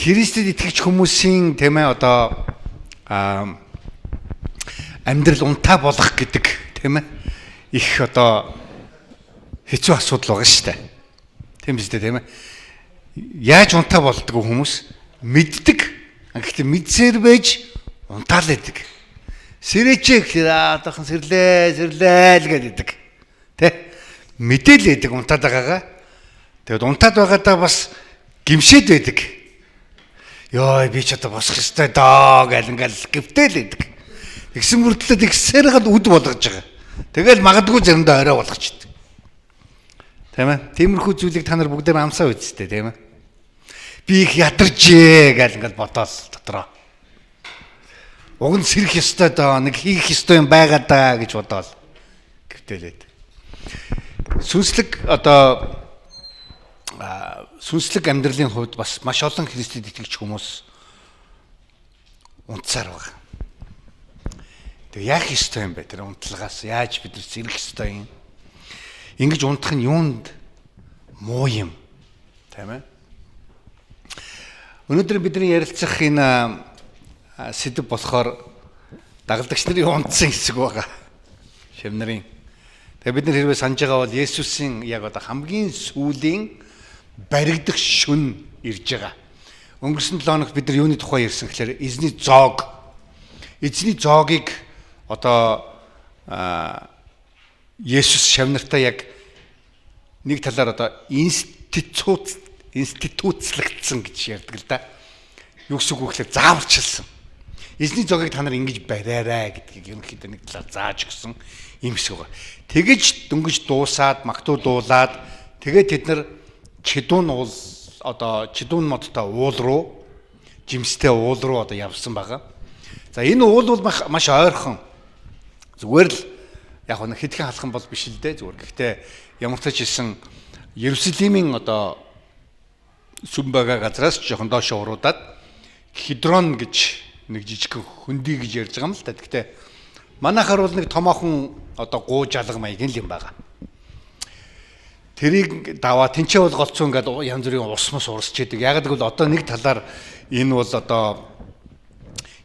Христэд итгэж хүмүүсийн тийм ээ одоо амьдрал унтаа болох гэдэг тийм ээ их одоо хэцүү асуудал байгаа шүү дээ. Тийм биз дээ тийм ээ. Яаж унтаа болдгоо хүмүүс мэддэг. Гэхдээ мэдсээр байж унтаал байдаг. Сэрээч гэхээр одоохон сэрлээ л гэдэг. Тэ? Мэдээл байдаг унтаад байгаагаа. Тэгэд унтаад байгаадаа бас гимшээд байдаг. Йоо би ч одоо босох ёстой доо гэл ингээл гівтэл байдаг. Тэгсэн мөртлөө тэгсээр гал үд болгож байгаа. Тэгэл магадгүй заримдаа орой болгочтой. Тийм ээ. Тиймэрхүү зүйлийг та нар бүгдээр амсаа үзтээ тийм ээ. Би их ядарчээ гэл ингээл бодоол дотроо. Уг нь сэрэх ёстой доо нэг хийх ёстой юм байгаа даа гэж бодоол гівтэлээд. Сүнслэг одоо сүнслэг амьдралын хувьд бас маш олон Христэд итгэж хүмүүс унтсаар байгаа. Тэгээ яах ёстой юм бэ? Тэр унтлагаас яаж бид нар зэрэг ёстой юм? Ингэж унтах нь юунд муу юм? Тийм ээ. Өнөөдөр бидний ярилцах энэ сэдв болохоор дагалдагч нарын унтсан хэсэг байгаа. Шав нарын. Тэгээ бид нар хэрвээ санаж байгаа бол Есүсийн яг одоо хамгийн сүүлийн баригдах шүн ирж байгаа. Өнгөрсөн 7 хоногт бид нар юуны тухай ярьсан гэхээр эзний зоог. Эзний зоогийг одоо Есүс шавнартаа яг нэг талаар одоо институцлагдсан гэж ярьдаг л да. Юу гэсэн үг гэхээр зааварчилсан. Эзний зоогийг та нар ингэж бариарай гэдгийг ерөнхийдөө нэг талаар зааж өгсөн юм шиг байгаа. Тэгэж дөнгөж дуусаад, магтуу дуулаад тэгээд тэд нар чидүүн модтой уул руу, жимстэй уул руу одоо явсан байгаа. За энэ уул бол маш ойрхон. Зүгээр л яг нэг хэдхэн халхан бол биш л дээ зүгээр. Гэхдээ ямар ч хэлсэн Иерусалимийн одоо сүм байгаа газраас жоохон доошо уруудаад Кедрон гэж нэг жижиг хөндөй гэж ярьж байгаа юм л та. Гэхдээ манайхаар бол нэг томоохон одоо гуу жалга маягийн юм байгаа. Тэрийг даваа тэнцээ бол голцоо ингээд янз бүрийн усмас урсчээдэг. Яг л одоо нэг талаар энэ бол одоо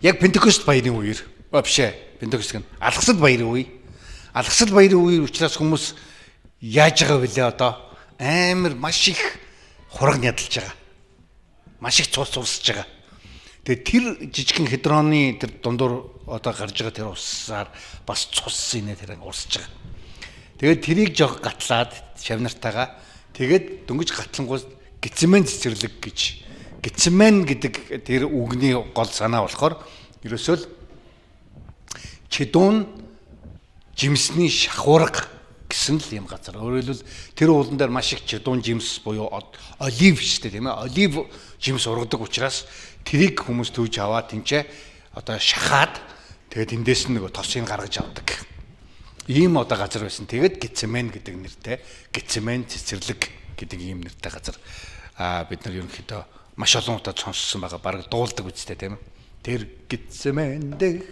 яг Пентекост баярын үеэр бишээ. Пентекост гэн алгасал баярын үе. Алгасал баярын үеэр учраас хүмүүс яаж байгаа вүлээ одоо амар маш их хураг ядалж байгаа. Маш их цус урсж байгаа. Тэгээ тэр жижигхэн хедроны тэр дундуур одоо гарч байгаа тэр уссаар бас цус инээ тэр урсж байгаа. Тэгээд тэрийг жоох гатлаад шавнартайгаа тэгээд дөнгөж гатлангуй Гецмен цэцэрлэг гэж Гецмен гэдэг тэр үгний гол санаа болохоор ерөөсөө чидүүн жимсний шахуурга гэсэн л юм газар. Өөрөөр хэлбэл тэр уулан дээр маш их чидүүн жимс буюу олив шүү дээ тийм ээ. Олив жимс ургадаг учраас тэрийг хүмүүс төвж аваад тэнцээ одоо шахаад тэгээд эндээс нь нөгөө тосыг гаргаж авдаг. Ийм одоо газар байсан. Тэгээд Гецмен гэдэг нэртэй Гецмен цэцэрлэг гэдэг ийм нэртэй газар бид нар ерөнхийдөө маш олон удаа сонссон байгаа. Бараг дуулдаг үстэй тийм ээ. Тэр Гецмен дээр.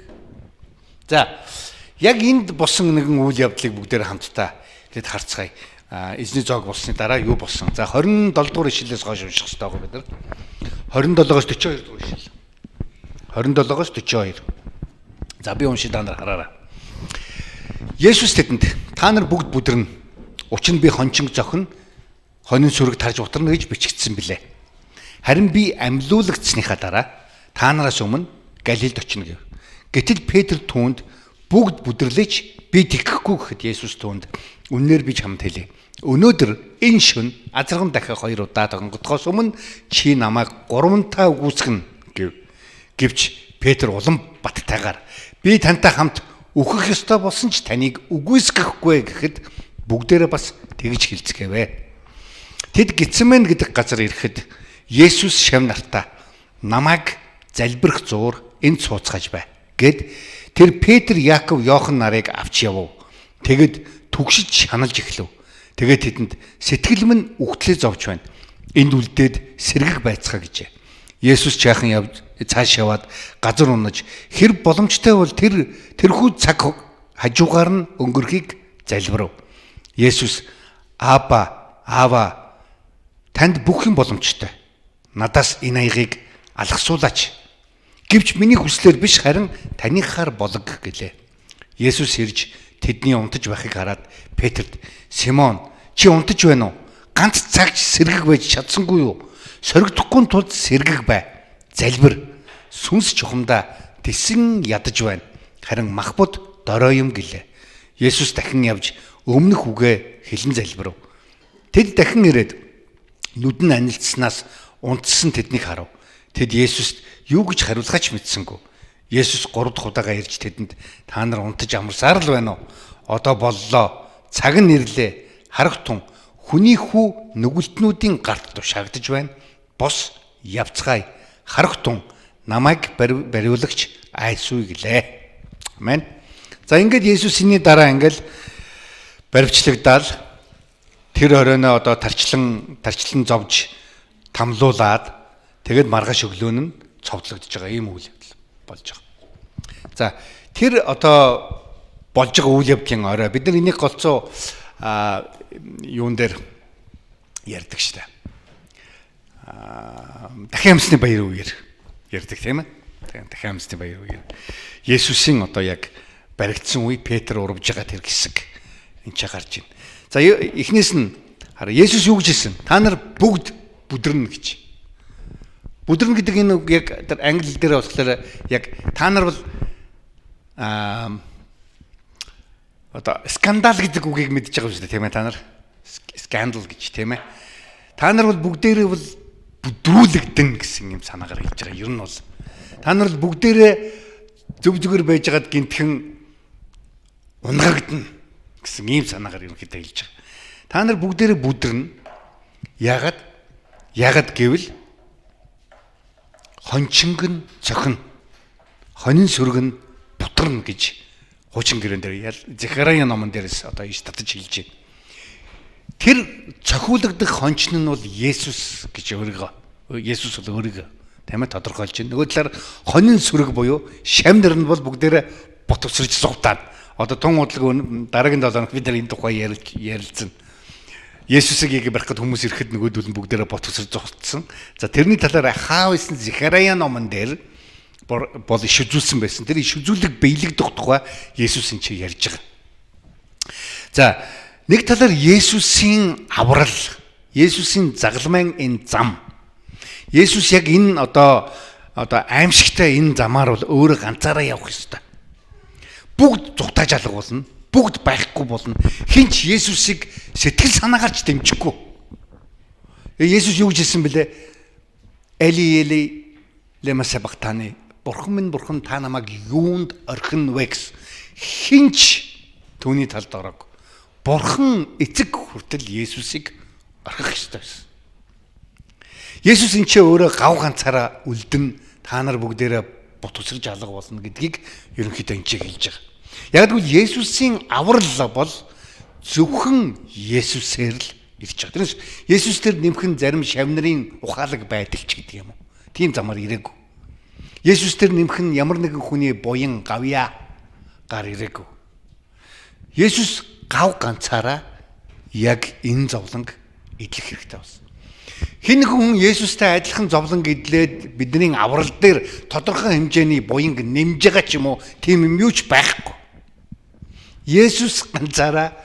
За яг энд болсон нэгэн үйл явдлыг бүгдээр хамтдаа тэгэд харцгаая. Эзний зоог болсны дараа юу болсон? За 27 дугаар ишлэлээс хойш унших хэрэгтэй байгаа бид нар. 27-оос 42 дугаар ишлэл. 27-оос 42. За би уншиж та нар хараарай. Есүс тэдэнд та нар бүгд бүдэрнэ. Учир нь би хончин зохин хонин сүрэг тарж утарна гэж бичигдсэн билээ. Харин би амьлуулагдсныхаа дараа та нараас өмнө Галилд очино гэв. Гэтэл Петр түүнд бүгд бүдэрлэж би тэгхгүй гэхэд Есүс түүнд үннээр би чамд хэлье. Өнөөдөр энэ шөнө азарган дахиад 2 удаа тогтохоос өмнө чи намайг 3 таа үгүйсгэнэ гэвч Петр улам баттайгаар би тантай хамт үхэх ёстой болсон ч таныг үгүйсгэхгүй гэхэд бүгдээрээ бас тэгж хэлцгээвэ. Тэд Гецмен гэдэг газар ирэхэд Есүс шавнартаа намайг залбирах зуур энд сууцгааж бай гэд тэр Петр, Яаков, Йохан нарыг авч явв. Тэгэд түгшиж шаналж эхлэв. Тэгээд тэдэнд сэтгэл минь үхтлээ зовж байна. Энд үлдээд сэргэг байцгаа гэжээ. Есүс чаахан цааш яваад газар унаж хэр боломжтой бол тэрхүү цаг хажуугаар нь өнгөрхийг залбирав. Есүс Аава танд бүх юм боломжтой. Надаас энэ аягийг алгасуулаач. Гэвч миний хүслээр биш харин танихаар болог гэлээ. Есүс ирж тэдний унтаж байхыг хараад Петрт "Симон, чи унтаж байна уу? Ганц цагч сэргэг байж чадсангүй юу? Соригдохгүй тулд сэргэг бай. Залбир. Сүнс чухамдаа тэсэн ядаж байна. Харин махбод дорой юм" гэлээ. Есүс дахин явж өмнөх үгээ хэлэн залбирав. Тэд дахин ирээд нүдэн анилцснаас унтсан тэднийг харав. Тэд Есүст юу гэж хариулахач мэдсэнгүй. Есүс 3 дахь удаага ирж тэдэнд "Та нар унтаж амарсаар л байна уу? Одоо боллоо. Цаг нь ирлээ. Харагтун хүний хүү нүгэлтнүүдийн гарт тушаагдж байна. Бос явцгаая. Харагтун намайг бариулагч айсгүй" гэлээ. Амен. За ингээд Есүсийн дараа ингээд баривчлагдаад тэр оройноо одоо тарчлан зовж тамлуулаад тэгээд маргааш өглөө нь цовдлогдож байгаа ийм үйл явдал болж байгаа. За тэр одоо болж байгаа үйл явдлын орой бид нар энийг голцоо юун дээр ярьдаг штэ. Дахин амьсны баяр үеэр ярьдаг тийм ээ. Дахин амьсны баяр үеэр Есүсийн одоо яг баригдсан үе Петр урвж байгаа тэр хэсэг энэ ч гарч байна. За эхнээс нь хараа Есүс юу гэж хэлсэн? Та нар бүгд бүдэрнэ гэж. Бүдэрнэ гэдэг энэ яг тэр англи дээр болохоор яг та нар бол одоо скандал гэдэг үгийг мэдж байгаа юм шүү дээ тийм ээ та нар. Скандал гэж тийм ээ. Та нар бол бүгдээрээ бол бүдрүүлэгдэн гэсэн юм санаагаар хэлж байгаа. Ер нь бол та нар бол бүгдээрээ зөв зүгээр байж байгаад гинтхэн унгагдана гэсэн ийм санаагаар ерөнхийдөө хэлж байгаа. Та нар бүгдээрээ бүдэрнэ. Ягаад гэвэл хончинг нь цохино. Хонин сүрэг нь бутарна гэж хуучин гэрэн дээр Захария номон дээрээс одоо иш татаж хэлж байна. Тэр цохиулагдах хончин нь бол Есүс гэж Есүс бол өөрийгөө тийм ээ тодорхойлж байна. Нөгөө талаар хонин сүрэг буюу шамнэр нь бол бүгдээрээ ботвсрж сувтаад одоо тун удалгүй дараагийн 7 хоног бид нар энэ тухай ярилцсан. Есүсийг барих гэд хүмүүс ирэхэд нөгөөдөл нь бүгдээрээ ботвсрж зогтсон. За тэрний талаар хаав исэн Захария номон дээр бол иш үзүүлсэн байсан. Тэр иш үзүүлэг биелэгдэх тухай Есүс энэ чи ярьж байгаа. За нэг талаар Есүсийн аврал, Есүсийн загалмайн энэ зам. Есүс яг энэ одоо аимшигтай энэ замаар бол өөрөө ганцаараа явах ёстой. Бүгд зүгтааж алга болно. Бүгд байхгүй болно. Хинч Есүсийг сэтгэл санаагаарч дэмжихгүй. Есүс юу гэж хэлсэн бэлээ? Эли лема сабахтани. Бурхан минь бурхан та намайг юунд орхин вэ гэс. Хинч түүний талд ороог. Бурхан эцэг хүртэл Есүсийг орхих ёстой байсан. Есүс энэ ч өөрөө гав ганцаараа үлдэн та нар бүгдээрээ бут усрж алга болно гэдгийг ерөнхийдөө энэ ч хэлж байгаа. Яг гэвэл Есүсийн аврал бол зөвхөн Есүсээр л ирж байгаа. Тэрнээс Есүс тэр нэмхэн зарим шавнарын ухаалаг байдаг ч гэдэг юм уу. Тийм замаар ирээгүй. Есүс тэр нэмхэн ямар нэгэн хүний буян гавья гар ирээгүй. Есүс гав ганцаараа яг энэ зовлонг идэх хэрэгтэй болсон. Хэн нэгэн хүн Есүстэй адилхан зовлон идлээд бидний аврал дээр тодорхой хэмжээний буянг нэмж байгаа ч юм уу тийм юм юу ч байхгүй. Есүс ганцаараа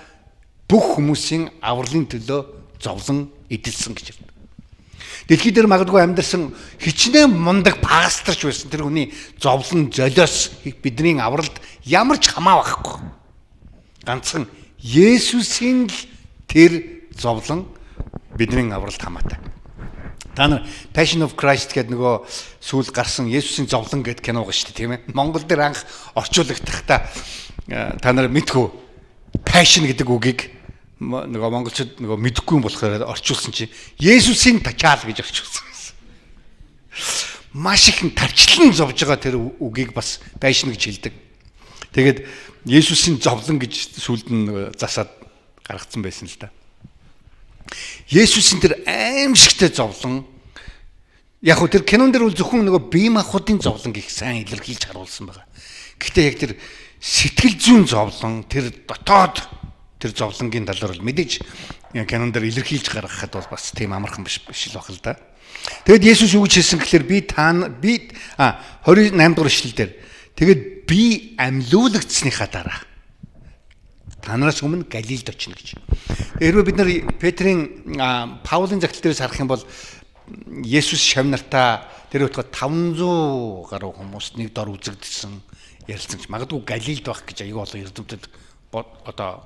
бүх хүмүүсийн авралын төлөө зовлон идэлсэн гэж байна. Дэлхий дээр магадгүй амьдарсан хичнээн мундаг пасторч байсан тэр хүний зовлон золиос бидний авралд ямар ч хамаа байхгүй. Ганцхан Есүсийн л тэр зовлон бидний авралд хамаатай. Та нар Passion of Christ гэдэг нөгөө сүүл гарсан Есүсийн зовлон гэдэг киног шүү дээ тийм ээ. Монгол дээр анх орчуулагдахтаа та нар мэдгүй Passion гэдэг үгийг нөгөө монголчууд нөгөө мэдэхгүй юм болохоор орчуулсан чинь Есүсийн тачаал гэж орчуулсан байсан. Маш их тарчлан зовж байгаа тэр үгийг бас Passion гэж хэлдэг. Тэгээд Есүсийн зовлон гэж сүүлд нь засаад гаргацсан байсан л да. Есүсийн тэр аимшигтай зовлон яг хөө тэр кинон дээр бол зөвхөн нөгөө бие махбодын зовлон гих сайн илэрхийлж харуулсан байгаа. Гэхдээ яг тэр сэтгэл зүйн зовлон тэр дотоод тэр зовлонгийн талаар бол мэдээж кинон дээр илэрхийлж гаргахад бол бас тийм амархан биш л баг л да. Тэгэд Есүс юу гэж хэлсэн гэхээр би 28 дугаар ишлэл дээр тэгэд би амьлуулагдсныхаа дараа танараас өмнө Галилд очино гэж. Хэрвээ бид нар Петрийн Паулын загтал дээрээс харах юм бол Есүс шавнартаа тэр утга 500 гаруй хүмүүст нэг дор үзэгдсэн ярилцсан ч магадгүй Галилд байх гэж аюул олон эрдэмтэд одоо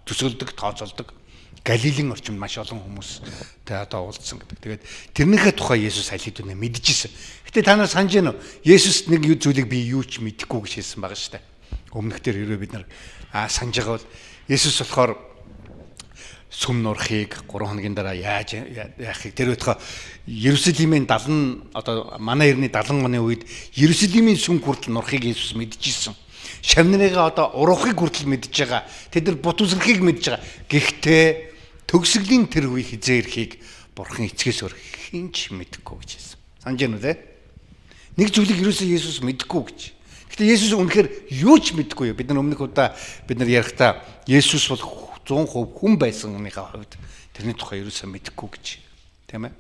төсөөлдөг, тооцоолдог. Галилийн орчимд маш олон хүмүүс тэ одоо уулзсан гэдэг. Тэгээд тэрнийхээ тухай Есүс аль хэдийнэ мэдчихсэн. Гэтэ та нар санаж байна уу? Есүс нэг зүйлийг би юу ч мэдэхгүй гэж хэлсэн байгаа шүү дээ. Өмнөхдөр хэрвээ бид нар санаж байгаа бол Есүс болохоор сүм нурахыг 3 хоногийн дараа яаж яахыг тэр өдгөө Иерусалимын 70 одоо манай эртний 70 оны үед Иерусалимын сүм хүртэл нурахыг Есүс мэдчихсэн. Шавнарыгаа одоо урахыг хүртэл мэдж байгаа. Тэд нар бут үсрэхийг мэдж байгаа. Гэхдээ төгсгөлийн тэр үе хизээ ирэхийг Бурхан эцгээс өөр хинч мэдэхгүй гэж хэлсэн. Санаж байна уу те? Нэг зүйлийг ерөөсөө Есүс мэдэхгүй гэж. Гэхдээ Есүс үнэхээр юу ч мэдэхгүй юу. Бид нар өмнөх удаа бид нар ярихдаа Есүс бол 100% хүн байсныхаа хувьд тэрний тухай ерөөсөө мэдэхгүй гэж. Тийм ээ?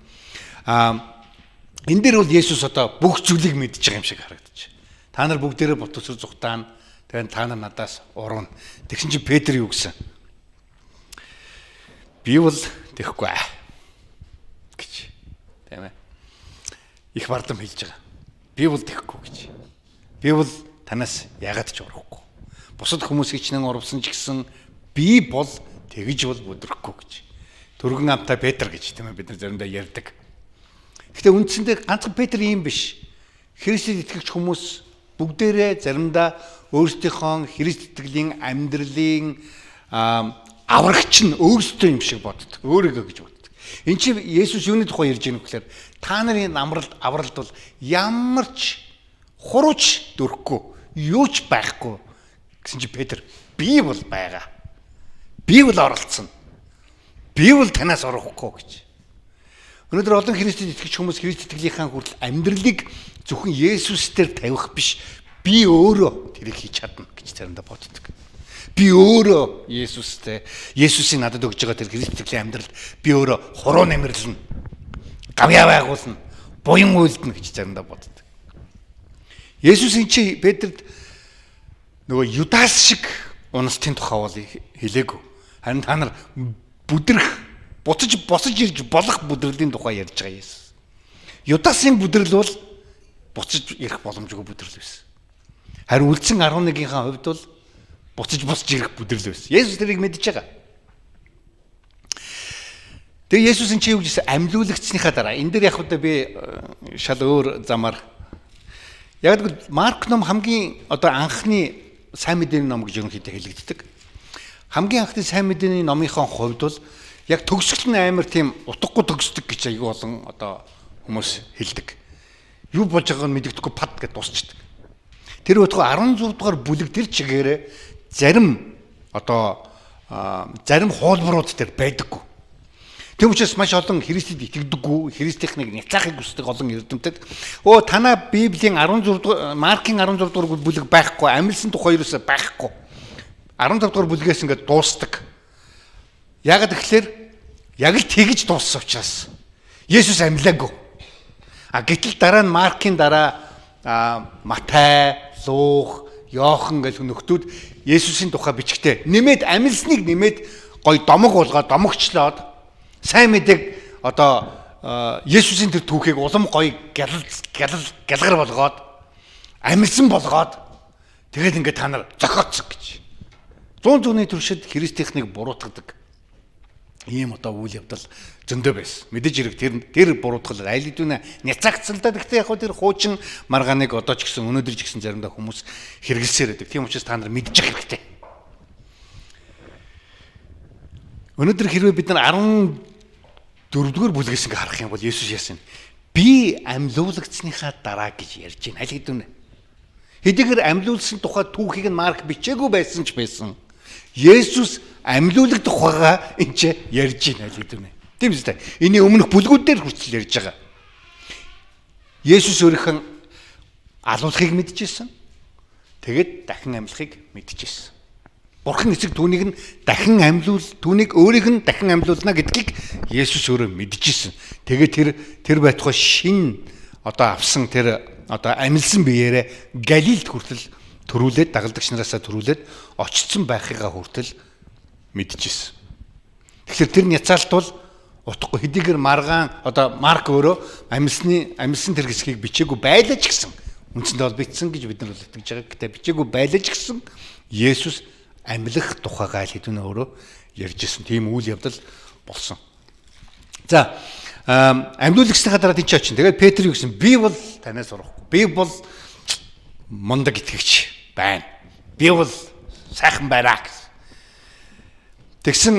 Энэ дээр бол Есүс одоо бүх зүйлийг мэдж байгаа юм шиг харагдаж. Та нар бүгдээрээ бут өсөр зүхтаана. Тэгээд та нар надаас урвна. Тэгсэн чинь Петр юу гэсэн? Би бол тэхгүй гэж. Тийм ээ? Их бардам хэлж байгаа. Би бол тэхгүй гэж. Би бол танаас ягаад ч урахгүй. Бусад хүмүүс хичнээн урвсан ч гэсэн би бол тэгж бол бүдрэхгүй гэж. Түргэн амтаа Петр гэж тийм ээ бид нар заримдаа ярьдаг. Гэхдээ үндсэндээ ганцхан Петр юм биш. Христэд итгэгч хүмүүс бүгдээрээ заримдаа өөрсдийнхөө Христ итгэлийн амьдралын аврагч нь өөрсдөө юм шиг боддог. Өөрийгөө гэж боддог. Энд чинь Есүс юуны тухай ярьж байгаа юм гэхээр та нарын авралт бол ямар ч хурууч дөрөхгүй, юу ч байхгүй гэсэн чи Петр би бол байгаа. Би бол оролцсон. Би бол танаас орохгүй гэж. Өнөөдөр олон Христэд итгэж хүмүүс Христ итгэлийнхаа хүртэл амьдралыг зөвхөн Есүс дээр тавих биш. Би өөрөө тэрийг хийж чадна гэж заримдаа боддог. Би өөрөө Есүстэй Есүсийн надад өгж байгаа тэр Христ итгэлийн амьдралд би өөрөө хуруу нэмэрлэнэ. Гавьяа байгуулна. Буян үйлдэнэ гэж заримдаа боддог. Есүс энэ чи Петрт нөгөө Юдас шиг уналтын тухай бол хэлээгүй. Харин та нар бүдрэх, босож ирж болох бүдрэлийн тухай ярьж байгаа Есүс. Юдасын бүдрэл бол буцаж ирэх боломжгүй бүдрэл байсан. Харин үлдсэн 11-ийнхаа хувьд бол буцаж ирэх бүдрэл байсан. Есүс тэрийг мэдж байгаа. Тэгээ Есүс энэ чи юу гэсэн амьлуулагдсныхаа дараа энэ дээр яг удаа би шал өөр замаар яг л Марк ном хамгийн одоо анхны сайн мэдээний ном гэж ерөнхийдөө хэлэгддэг. Хамгийн анхны сайн мэдээний номынхон хувьд бол яг төгсгөл нь амар тийм утгагүй төгсдөг гэж аягүй болон одоо хүмүүс хэлдэг. Юу болж байгааг нь мэддэхгүй пад гэж дуусчдаг. Тэр өдгөө 16 дугаар бүлэг тэр чигээрээ зарим хуулбарууд тэр байдаггүй. Тэм учраас маш олон Христэд итгэдэггүй, Христийнхнийг няцаахыг хүсдэг олон эрдэмтэд танаа Библийн 16 дугаар Маркийн 16 дугаар бүлэг байхгүй, амьлсан тухай юусаа байхгүй. 15 дугаар бүлгээс ингээд дуустдаг. Яг тэгэхээр яг л тэгж дууссан учраас Есүс амьлаагүй. Гэтэл дараа нь Маркийн дараа Матай, Лух, Йохан гэх нөхдүүд Есүсийн тухай бичгтээ нэмээд амьлсныг нэмээд гой домог болгоод домогчлоод сайн мэдээг одоо Есүсийн тэр түүхийг улам гой гялгар болгоод амьлсан болгоод тэгээд ингээд та нар зохиоцсон гэж. 100 туршид Христийнхнийг буруутгадаг ийм одоо үйл явдал зөндөө байсан. Мэдээж хэрэг тэр буруутгал аль хэдийн няцаагцсан л да. Гэхдээ яг хөө тэр хуучин маргааныг одоо ч гэсэн өнөөдөр ч гэсэн заримдаа хүмүүс хэрэгэлсээр байдаг. Тийм учраас та нар мэдчих хэрэгтэй. Өнөөдөр хэрвээ бид нар 14-р бүлгээс ингээ харах юм бол Есүс яасан? Би амьлуулагдсныхаа дараа гэж ярьж байна. Аль хэдийн хэдийгээр амьлуулсан тухай түүхийг нь Марк бичээгүй байсан ч байсан. Есүс амьлуулагдах байгаа энэ ч ярьж байна аль хэдийн. Тийм үстэй. Эний өмнөх бүлгүүдээр хүртэл ярьж байгаа. Есүс өөрийнхөө алуулахыг мэдчихсэн. Тэгээд дахин амьлахыг мэдчихсэн. Бурхан эцэг түүнийг нь дахин түүнийг өөрийг нь дахин амьлуулна гэдгийг Есүс өөрөө мэдчихсэн. Тэгээд тэр байтугай шин авсан тэр амилсан биеэрээ Галилд хүртэл төрүүлээд дагалдагч нараасаа төрүүлээд очсон байхыгаа хүртэл мэдчихсэн. Тэгэхээр тэр няцаалт бол утгагүй хэдийгээр Марк өөрөө амилсан тэр хэсгийг бичээгүй байлаа ч гэсэн үндсэндээ бол бичсэн гэж бид нар бол итгэж байгаа. Гэтэ бичээгүй байлаа ч гэсэн Есүс амьлах тухайгаа хэдүүн өөрөө ярьж ирсэн. Тийм үйл явдал болсон. За амьлуулагчныхаа дараа тийч очин. Тэгээд Петр юу гэсэн? Би бол танаас сурахгүй. Би бол мундаг итгэгч байна. Би бол сайхан байна гэсэн. Тэгсэн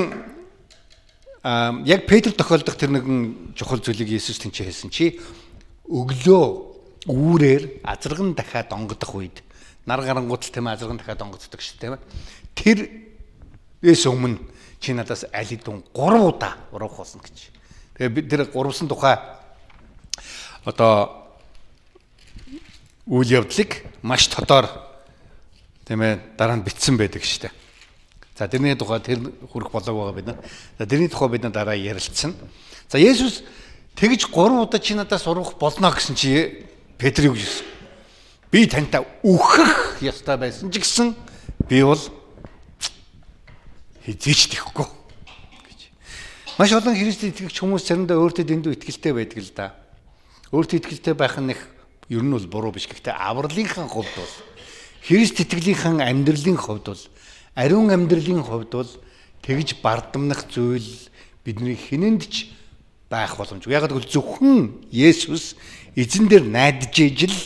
яг Петр тохиолдох тэр нэгэн чухал зүйлийг Есүс тэнцээ хэлсэн чи өглөө үүрээр азарган дахиад онгодох үед нар гарангууд тийм азарган дахиад онгоддог шүү дээ тийм ээ. Тэрээс өмнө чи надаас аль хэдийн 3 удаа урах болсон гэж. Тэгээ бид тэр 3сан тухай үйл явдлыг маш тодор тийм ээ дараа нь бичсэн байдаг шүү дээ. За тэрний тухай тэр хүрэх болоог байгаа бид нар. За тэрний тухай бид нар дараа ярилцсан. За Есүс тэгж 3 удаа чи надаас урах болно гэсэн чи Петр юу гэсэн? Би тантай үхэх ёстой байсан ч гэсэн би бол хизээч тэхгүй гэж. Маш олон Христэд итгэгч хүмүүс заримдаа өөртөө дэндүү итгэлтэй байдаг л да. Өөртөө итгэлтэй байх нь ер нь бол буруу биш. Гэхдээ авралынхаа хувьд бол Христ итгэлийнхэн амьдралын хувьд бол ариун амьдралын хувьд бол тэгж бардамнах зүйл бидний хинэнд ч байх боломжгүй. Яг гэвэл зөвхөн Есүс эзэн дээр найдаж ижил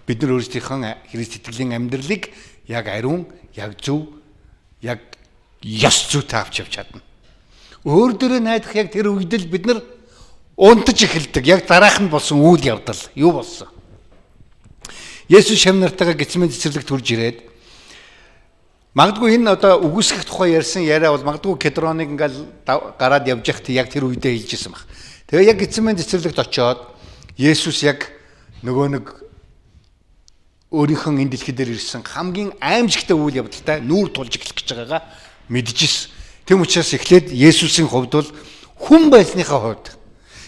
бид нар өөрсдийнхөө Христ итгэлийн амьдралыг яг ариун, яг зөв, яг ёс зүйтэй авч явж чадна. Өөр дөрөө найдах яг тэр үед л бид нар унтаж эхэлдэг. Яг дараах нь болсон үйл явдал юу болсон? Есүс шам нартайгаа Гецсемане цэцэрлэгт хурж ирээд магадгүй энэ үгүйсгэх тухай ярьсан яриа бол магадгүй Кедроныг ингээл гараад явж байхад яг тэр үедээ хэлжсэн баг. Тэгээ яг Гецсемане цэцэрлэгт очиод Есүс яг нөгөө нэг өөрийнхөө энэ дэлхий дээр ирсэн хамгийн аимшигтай үйл явдалтай нүүр тулж эхлэх гэж байгаагаа мэдчихсэн. Тэм учраас эхлээд Есүсийн хувьд бол хүн байсныхаа хувьд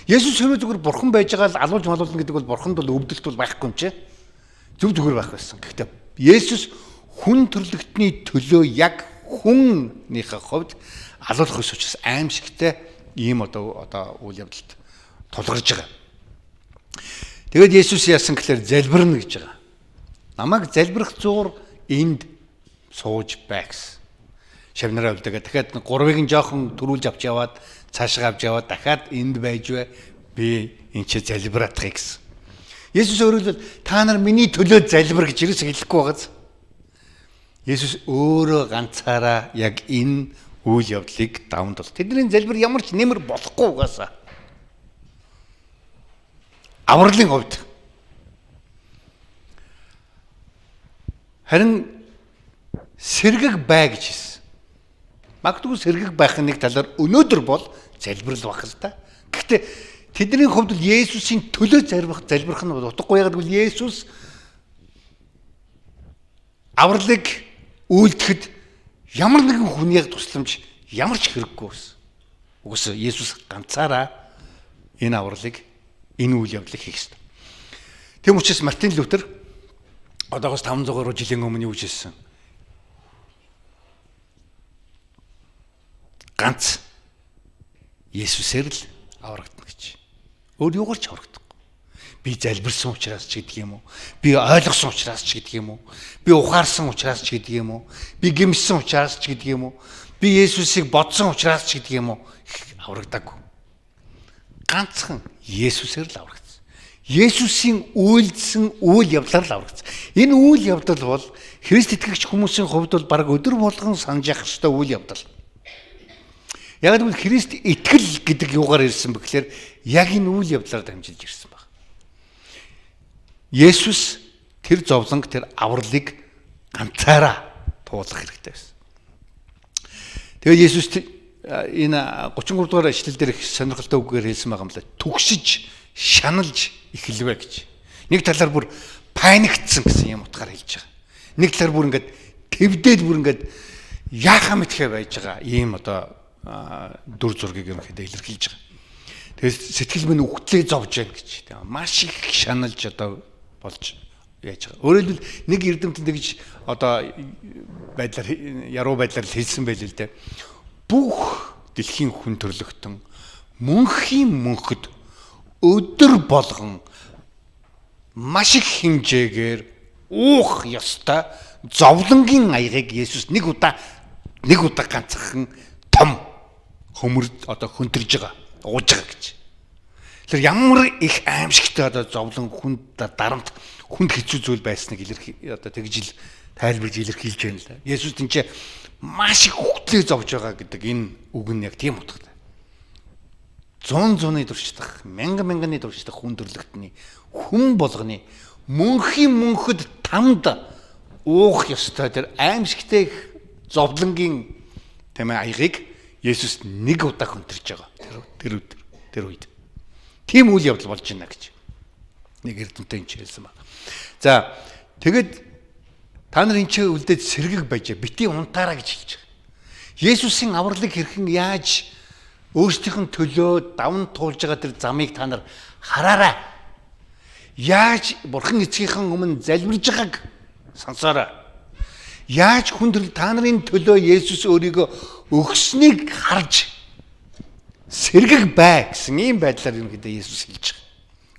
Есүс хэрвээ зүгээр бурхан байж байгаа л алуулж малуулна гэдэг бол бурханд бол өвдөлт бол байхгүй юм чи. Зөв зүгээр байх байсан. Гэхдээ Есүс хүн төрлөختний төлөө яг хүннийхээ хувьд алуулах ус учраас аимшигтай ийм үйл явдалд тулгарч байгаа. Тэгээд Есүс яасан гэхээр залбирна гэж байгаа. Намайг залбирах зуур энд сууж бай гэсэн. Шавнараа үлдээгээ дахиад 3-ыг нь жоохон төрүүлж авч яваад цаашаа авч яваад дахиад энд байж бай. Би энэ ч залбираатгах гэсэн. Есүс өөрөлдөл та нар миний төлөө залбир гэж юус хэлэхгүй байгааз. Есүс өөрөө ганцаараа яг энэ үйл явдлыг давамд бол. Тэдний залбир ямар ч нэмэр болохгүй угаасаа. Авралын хувьд. Харин сэргэг бай гэж хэлсэн. Магадгүй сэргэг байх нэг талаар өнөөдөр бол залбирал бах л да. Гэхдээ тэдний хувьд л Есүсийн төлөө залбирах нь утгагүй яг гэвэл Есүс авралыг үйлдэхэд ямар нэгэн хүний тусламж ямар ч хэрэггүй байсан. Угсаа Есүс ганцаараа энэ авралыг энэ үйл явдлыг хийх ёстой. Тэм учраас Мартин Лютер одоогоос 500 гаруй жилийн өмнө юу хэлсэн? Ганц Есүсээр л аврагдана гэж. Өөр юугаар ч аврагдахгүй. Би залбирсан учраас ч гэдэг юм уу? Би ойлгосон учраас ч гэдэг юм уу? Би ухаарсан учраас ч гэдэг юм уу? Би гэмшсэн учраас ч гэдэг юм уу? Би Есүсийг бодсон учраас ч гэдэг юм уу? Аврагдаагүй. Ганцхан Есүсээр л аврагдсан. Есүсийн үйлдсэн үйл явдлаар л аврагдсан. Энэ үйл явдал бол Христ итгэгч хүмүүсийн хувьд бол бараг өдөр болгон санаж явах ёстой үйл явдал. Яг л Христ итгэл гэдэг юугаар ирсэн бэ гэхээр яг энэ үйл явдлаар дамжуулж ирсэн баг. Есүс тэр зовлонг тэр авралыг ганцаараа туулах хэрэгтэй байсан. Тэгээд Есүс энэ 33 дугаар ишлэл дээр их сонирхолтой үгээр хэлсэн байгаа юм лээ. Түгшиж, шаналж эхэлвэ гэж. Нэг талаар бүр паниктсан гэсэн юм утгаар хэлж байгаа. Нэг талаар бүр ингээд твдээд бүр ингээд яахаа мэдхээ байж байгаа ийм одоо дүр зургийг ерөнхийдөө илэрхийлж байгаа. Тэгээс сэтгэл минь үхтлээ зовж байна гэж тийм маш их шаналж одоо болж яаж байгаа. Өөрөөр хэлбэл нэг эрдэмтэд гэж одоо байдлаар яруу байдлаар хэлсэн байл л дээ. Бүх дэлхийн хүн төрлөختөн мөнхийн мөнхөд өдөр болгон маш их хэмжээгээр уух ёстой зовлонгийн аягийг Есүс нэг удаа ганцхан том одоо хөнтөрж байгаа ууж байгаа гэж. Тэр ямар их аимшигтай одоо зовлон хүнд дарамт хүнд хэцүү зүйл байсныг одоо тэгж тайлбарж илэрхийлж байна л да. Есүс тэнцээ маш их үхтлээ зовж байгаа гэдэг энэ үг нь яг тийм утгатай. 100 туршдах, мянганы туршдах хүн төрлөختний хүн болгоны мөнхийн мөнхөд тамд уух ёстой тэр аимшигтэй зовлонгийн тийм ээ аягийг Есүс нэг удаа хөнтөрж байгаа. Тэр үед. Тийм үйл явдал болж байна гэж нэг эрдэмтэн хэлсэн байна. За тэгэд та нар энэ ч үлдээд сэргэг байж бити унтаараа гэж хэлж байгаа. Есүсийн авралыг хэрхэн яаж өөрсдийнх нь төлөө давн туулж байгаа тэр замыг та нар хараарай. Яаж бурхан эцгийнхэн өмнө залбирж байгааг сонсоорой. Яаж хүн төрөл та нарын төлөө Есүс өөрийгөө өгснийг харж сэргэг бай гэсэн ийм байдлаар ерөнхийдөө Есүс хэлж байгаа.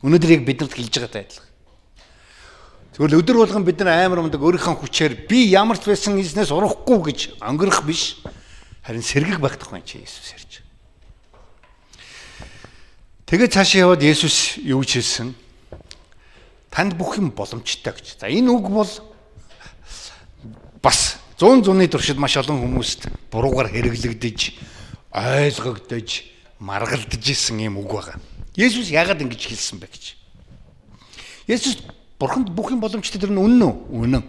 Өнөөдөр яг бидэнд хэлж байгаатай адилхан. Тэгвэл өдөр болгон бид нар амар мундаг өөрийнхөө хүчээр би ямар ч байсан эзнээс урахгүй гэж өнгөрөх биш. Харин сэргэг байх тухай чи Есүс ярьж байгаа. Тэгээд цаашаа яваад Есүс юу ч хэлсэн? Танд бүх юм боломжтой гэж. За энэ үг бол бас 100 туршид маш олон хүмүүст буруугаар хэрэглэгдэж, ойлгогдож, маргалдаж исэн юм үг байгаа. Есүс яагаад ингэж хэлсэн бэ гэж. Есүс бурханд бүх юм боломжтой тэр нь үнэн үү? Үнэн.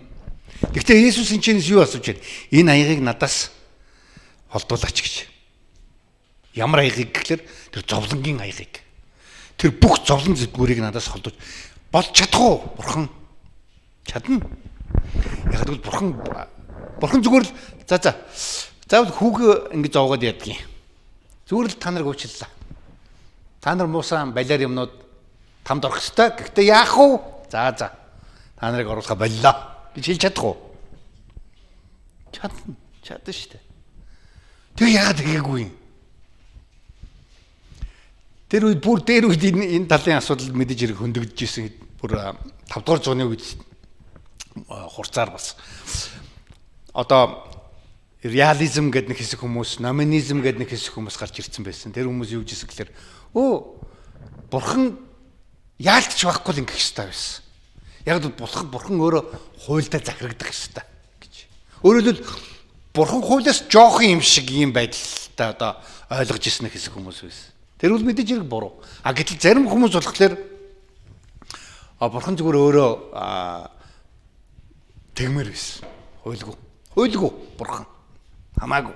Гэхдээ Есүс энэ чинээс юу асууж байна? Энэ аягийг надаас холдуулаач гэж. Ямар аягийг гэхэлэр тэр зовлонгийн аягийг. Тэр бүх зовлон зүдгүүрийг надаас холдуулж болж чадах уу? Бурхан чадна. Яг л бурхан зүгээр л заавал хүүгээ ингэ зовгоод ядгийн. Зүгээр л та нарыг уучлаа. Та нар муусан балиар юмнууд тамд орох ёстой. Гэхдээ яах вэ? За та нарыг оруулахаа боллоо гэж хэлж чадах уу? Чадна шүү дээ. Тэг яагаад тэгээгүй юм? Тэр үед бүр дээр үед энэ талын асуудал мэдээж хэрэг хөндөгдөж ирсэн. Бүр 5 дугаар зууны үед хурцаар бас одоо реализм гэдэг нэг хэсэг хүмүүс, номинизм гэдэг нэг хэсэг хүмүүс гарч ирсэн байсан. Тэр хүмүүс юу гэсэн гэхээр бурхан яалтч байхгүй л ингэх хэрэгтэй байсан. Яг л бурхан өөрөө хуйлдаа захирагдах хэрэгтэй гэж. Өөрөөр хэлбэл бурхан хуулиас жоохон юм шиг ийм байдалтай одоо ойлгож ирсэн хэсэг хүмүүс байсан. Тэр бол мэдээж хэрэг буруу. Гэтэл зарим хүмүүс болохоор бурхан зүгээр өөрөө тэгмэр байсан. Хуйлгүй бурхан хамаагүй.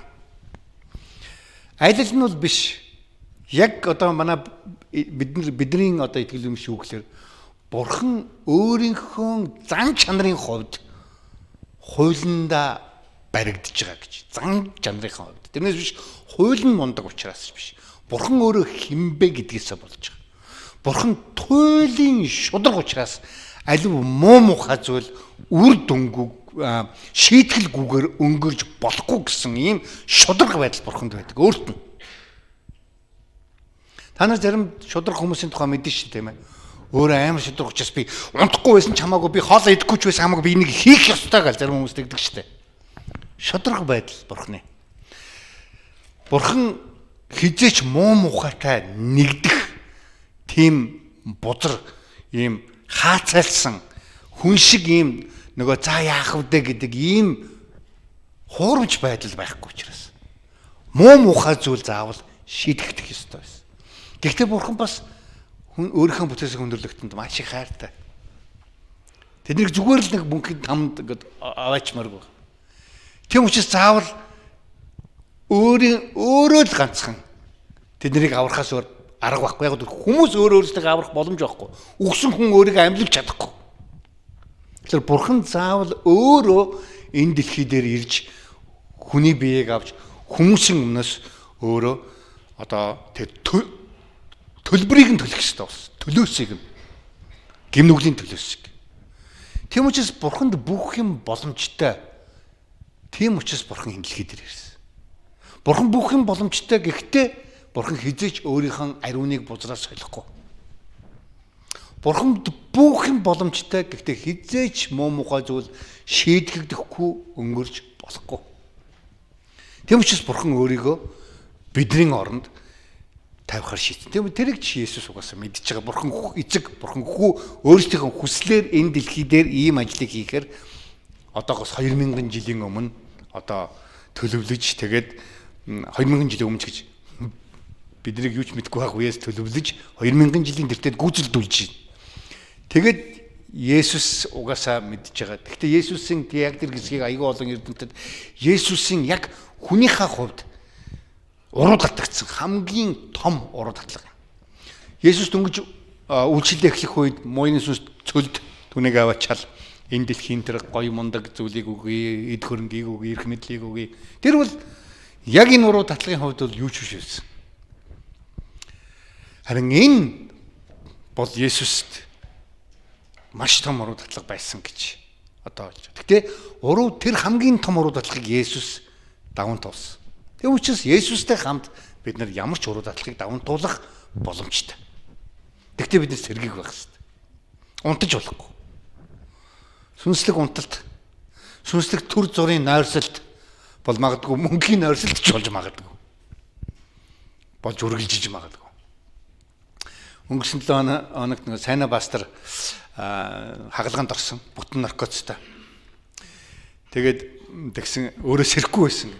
Аль нь бол биш. Яг одоо манай бидний одоо итгэл юм шүү гэхээр бурхан өөрийнхөө зан чанарын хувьд хуулиндаа баригдаж байгаа гэж. Зан чанарын хувьд. Тэрнээс биш хууль нь мундаг учраас биш. Бурхан өөрөө хинбэ гэдгээсээ болж байгаа. Бурхан туйлын шудраг учраас аливаа муу мухай зүйл үр дүнгүү шийтгэлгүйгээр өнгөрж болохгүй гэсэн ийм шудраг байдал бурханд байдаг өөрт нь. Та нар зарим шудраг хүмүүсийн тухай мэдэн шин тийм ээ. Өөрөө амар шудраг учраас би унтахгүй байсан ч хамаагүй би хоол идэхгүй ч байсан хамаагүй би энийг хийх ёстой гэж зарим хүмүүс тэгдэг штэ. Шудраг байдал бурхны. Бурхан хизээч муу мухайтай нэгдэх тийм бузар ийм хаацайлсан хүн шиг ийм нөгөө за яах вэ гэдэг ийм хуурамч байдал байхгүй учраас муу мухай зүйл заавал шийдэгдэх ёстой байсан. Гэхдээ бурхан бас өөрийнхөө бүтээсэн хүндрэлтэнд маш их хайртай. Тэднийг зүгээр л нэг мөнхийн тамд гэдэг аваачмааргүй. Тийм учраас заавал өөрөө л ганцхан тэднийг аврахаас өөр арга байхгүй. Яг хүмүүс өөрөөсөө аврах боломж байхгүй. Үгсэн хүн өөрийгөө амьлуулж чадахгүй. Тэгэхээр бурхан заавал өөрөө энэ дэлхий дээр ирж хүний биеийг авч хүмүүсийн өмнөөс өөрөө одоо тэр төлбөрийг нь төлөх ёстой болсон. Төлөөсийг нь гимнүглийн төлөөсийг. Тийм учраас бурханд бүх юм боломжтой. Тийм учраас бурхан хиндлэхэд ирсэн. Бурхан бүх юм боломжтой гэхдээ бурхан хизээч өөрийнхөө ариуныг бузраас солихгүй. Бурханд бүх юм боломжтой гэхдээ хизээч муу мухай зүйл шийдэгдэхгүй өнгөрч болохгүй. Тийм учраас бурхан өөрийгөө бидний оронд тавихаар шийдсэн. Тийм тэрийг чи Есүс угаасаа мэдж байгаа. Бурхан эцэг, бурхан хүү өөрсдийнхөө хүслээр энэ дэлхий дээр ийм ажлыг хийхээр одоогоос 2000 жилийн өмнө одоо төлөвлөж тэгээд 2000 жилийн өмнө гэж биднийг юу ч мэдгүй байх үеэс төлөвлөж 2000 жилийн тэртет гүйцэлдүүлж байна. Тэгээд Есүс угаасаа мэдж байгаа. Гэхдээ Есүсийн яг тэр хэсгийг аягүй олон эрдэмтэд Есүсийн яг хүнийхээ хувьд уруу татагдсан хамгийн том уруу татлага. Есүс дөнгөж үйлчлэлээ эхлэх үед муйны сүнс цөлд түүнийг аваачаал энэ дэлхийн тэр гоё мундаг зүйлийг үгүй, эд хөрөнгийг үгүй, эрх мэдлийг үгүй. Тэр бол яг энэ уруу татлагын хувьд бол юу ч биш байсан. Харин энэ бол Есүст маш том уруу татлага байсан гэж одоо хэлж байна. Гэтэ тэр хамгийн том уруу татлагыг Есүс даван туулсан. Тэгм учраас Есүстэй хамт бид нар ямар ч уруу татлагыг даван туулах боломжтой. Тэгтээ бид сэргийг байх хэрэгтэй. Унтаж болохгүй. Сүнслэг унталт, сүнслэг төр зургийн нойрсолт бол магадгүй мөнгөний нойрсолт ч болж магадгүй. Болж үргэлжиж магадгүй. Өнгөрсөн 7 хоногт нэг Сайна пастор хагалгаанд орсон бүтэн наркоттой. Тэгээд тэгсэн өөрөө сэрхгүй байсан.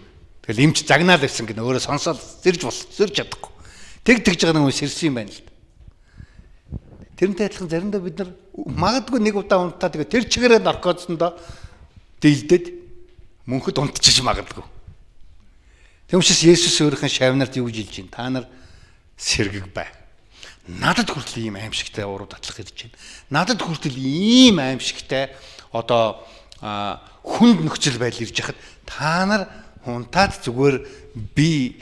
Тэгэл эмч загнаал байсан гэнэ өөрөө сонсоод сэрж чадахгүй. Тэгж байгаа нэг сэрсэн юм байна л да. Тэрнтэй адилхан заримдаа бид нар магадгүй нэг удаа унтаа тэгээд тэр чигээрээ наркотсондоо дийлдэд мөнхөд унтчих магадгүй. Тэгм учраас Есүс өөрийнхөө шавнарт юу гэж хэлж байна? Та нар сэргэг бай. Надад хүртэл ийм аимшигтай уруу татлах гэж байна. Надад хүртэл ийм аимшигтай одоо хүнд нөхцөл байдал ирж хахад та нар хунтаад зүгээр би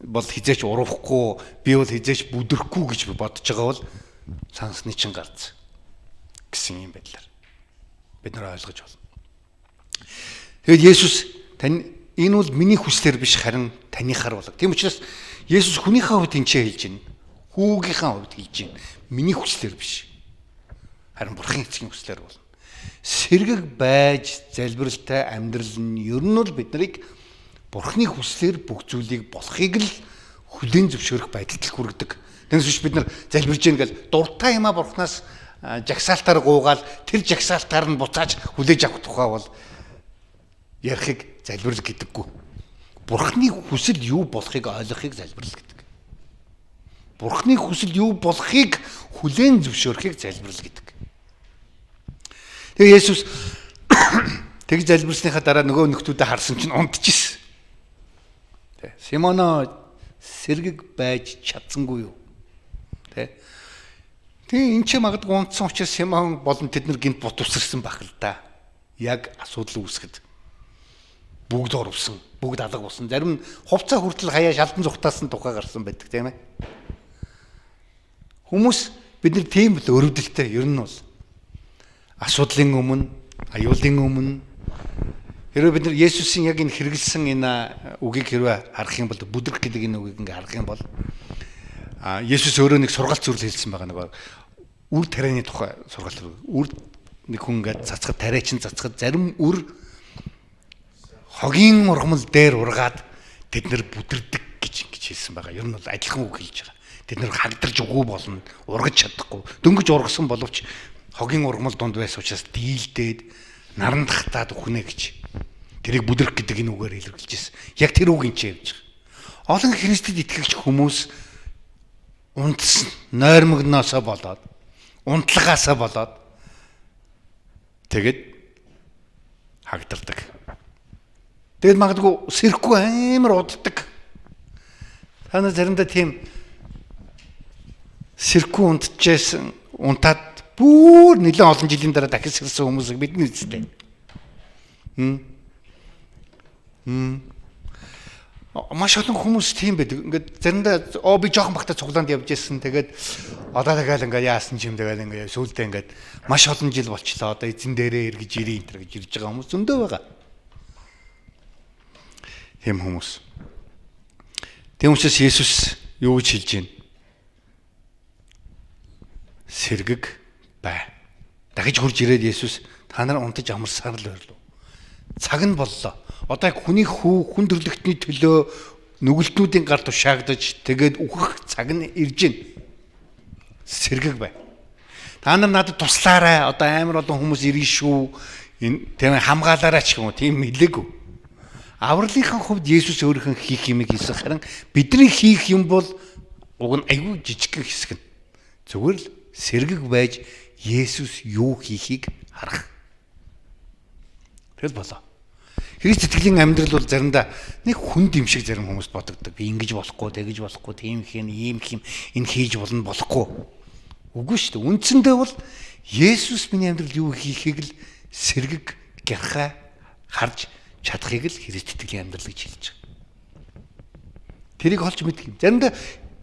бол хизээч уруухгүй, би бол хизээч бүдрэхгүй гэж бодож байгаа бол сансны чин гарц гэсэн юм байдлаар бид нар ойлгож байна. Тэгэд Есүс тань энэ бол миний хүслээр биш харин танихаар болог. Тийм учраас Есүс хүнийхээ хувьд энэ хэлж байна. Хүүгийнхээ хувьд хэлж байна. Миний хүслээр биш. Харин Бурханы эцгийн хүслээр болно. Сэргэг байж залбиралтай амьдрал нь ер нь бол биднийг Бурханы хүслээр бүх зүйлийг болохыг л хүлээн зөвшөөрөх байдалд хүргэдэг. Тэгээс биш бид нар залбирж гин гэл дуртай юмаа Бурханаас жагсаалтаар гуугаал тэр жагсаалтаар нь буцааж хүлээж авах тухай бол ярихыг залбирал гэдэггүй. Бурханы хүсэл юу болохыг ойлгохыг залбирал гэдэг. Бурханы хүсэл юу болохыг хүлээн зөвшөөрөхийг залбирал гэдэг. Тэгээ Есүс тэг залбирсныхаа дараа нөгөө нөхдүүдэд харсан чинь унтчихсэн. Симоно сэргэг байж чадсангүй юу? Тэгээ энэ ч магадгүй унтсан учраас Симон болон тэд нар гинт бут усэрсэн байх л да. Яг асуудал үүсгэд. Бүгд орвсон, бүгд алга болсон. Зарим хувцас хүртэл хаяа шалдан зүхтаасан тухай гарсан байдаг тийм ээ. Хүмүүс бид нар тийм л өрөвдөлтэй ер нь бол асуудлын өмнө, аюулын өмнө хэрвээ бид нар Есүсийн яг энэ хэрэгэлсэн энэ үгийг хэрвээ харах юм бол бүдрэх гэдэг энэ үгийг ингээ харах юм бол Есүс өөрөө нэг сургаалт зөвлөл хэлсэн байгаа нэг үр тарианы тухай сургаалт. Үр нэг хүн ингээд цацхад тариачин цацхад зарим үр хогийн ургамал дээр ургаад тэд нар бүдэрдэг гэж хэлсэн байгаа. Ер нь бол адилхан үг хэлж байгаа. Тэд нар хагдарч үгүй болно, ургаж чадахгүй. Дөнгөж ургасан боловч хогийн ургамал дунд байсан учраас дийлдээд наранд хатаад үхнэ гэж. Тэрийг бүдрэх гэдэг энэ үгээр илэрхийлж ирсэн. Яг тэр үг энэ ч явж байгаа. Олон Христэд итгэгч хүмүүс унтсан, нойрмогноосоо болоод, унтлагаасаа болоод тэгэд хагдардаг. Тэгэд магадгүй сэрхгүй амар уддаг. Та нар заримдаа тийм сэрхгүй унтчихсэн, унтаад бүр нэлээд олон жилийн дараа дахиж сэрсэн хүмүүсийг бидний эзэстэй. Маш олон хүмүүс тийм байдаг. Ингээд заримдаа би жоохон бахта цуглаанд явж ирсэн. Тэгээд одоо тэгэл ингээд яасан ч юм тэгэл ингээд сүулдэ ингээд маш олон жил болчлоо. Одоо эзэн дээрээ эргэж ирээ энэ гэж ирж байгаа хүмүүс зөндөө байгаа. Тийм хүмүүс. Тийм учраас Есүс юу гэж хэлж байна? Сэргэг бай. Дахиж хурж ирээд Есүс та нар унтаж амарсаар л байрлуу. Цаг нь боллоо. Одоо хүний хүн төрлөختний төлөө нүгэлтнүүдийн гар тушаагдаж тэгээд үхэх цаг нь ирж байна. Сэргэг бай. Та нар надад туслаарай. Одоо амар олон хүмүүс ирнэ шүү. Энэ тийм хамгаалаарай ч юм уу. Тийм хэлээгүй. Авралынхаа хувьд Есүс өөрийнх нь хийх юмыг хийсэн. Харин бидний хийх юм бол уг нь аюул жижигхэн хэсэг нь. Зүгээр л сэргэг байж Есүс юу хийхийг харах. Тэгэл болоо. Христ итгэлийн амьдрал бол заримдаа нэг хүнд юм шиг зарим хүмүүс бодогддог. Би ингэж болохгүй, тэгэж болохгүй, тийм хин, ийм хин, энэ хийж болно болохгүй. Үгүй шүү дээ. Үндсэндээ бол Есүс миний амьдрал юу хийхийг л сэргэг гярхаа харж чадахыг л Христ итгэлийн амьдрал гэж хэлж байгаа. Тэрийг олж мэдэх юм. Заримдаа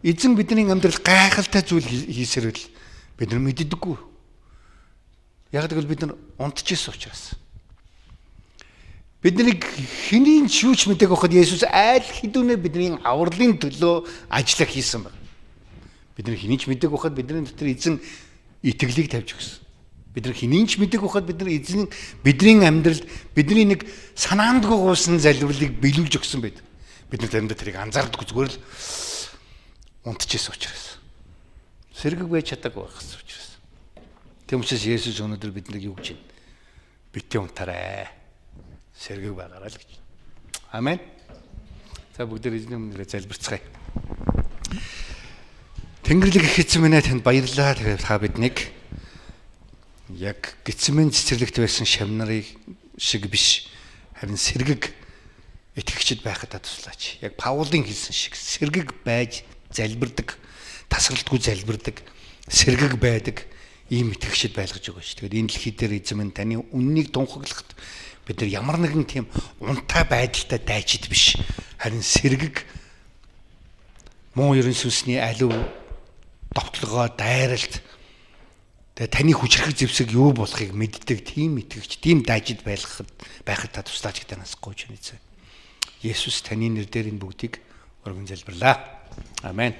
эзэн бидний амьдрал гайхалтай зүйл хийсэрэл бид нар мэддэггүй. Яг гэвэл бид нар унтчихсан учраас. Биднийг хэнийг шүүж мэдээг байхад Есүс айл хэдүүнээ бидний авралын төлөө ажиллах хийсэн байна. Бидний хэнийг мэдээг байхад бидний дотор эзэн итгэлийг тавьж өгсөн. Бид нар хэнийг мэдээг байхад бидний амьдралд бидний нэг санаандгүй гуусан залбирлыг биелүүлж өгсөн байдаг. Бид нар заримдаа тэрийг анзаардаггүй зүгээр л унтчихсан учраас. Сэргэг байж чадаагүй байсан учраас. Тэм учраас Есүс өнөөдөр биднийг юу гэж байна? Битээ унтаарай. Сэргэг байгаарай л гэж. Амен. За бүгдээ эзний өмнө залбирцгаая. Тэнгэрлэг их эзэн минь танд баярлалаа. Тэгээд та биднийг яг Гетсеман цэцэрлэгт байсан шавнарыг шиг биш харин сэргэг итгэгчд байхад та туслаач. Яг Паулын хэлсэн шиг сэргэг байж залбирдаг, тасралтгүй залбирдаг, сэргэг байдаг ийм итгэгчд байлгаж өгөөч. Тэгээд энэ дэлхий дээр эзэн минь таны үннийг тунхаглахад бид нар ямар нэгэн тийм унтаа байдалтай дайчид биш. Харин сэргэг муу ерөн сүнсний аливаа довтлогоо дайралт тэгээ таны хүчрхэг зэвсэг юу болохыг мэддэг тийм итгэгч, тийм дайжид байхад та туслаач гэдэг нас гооч нэзэ. Есүс таны нэр дээр энэ бүгдийг өргөн залбирлаа. Амен.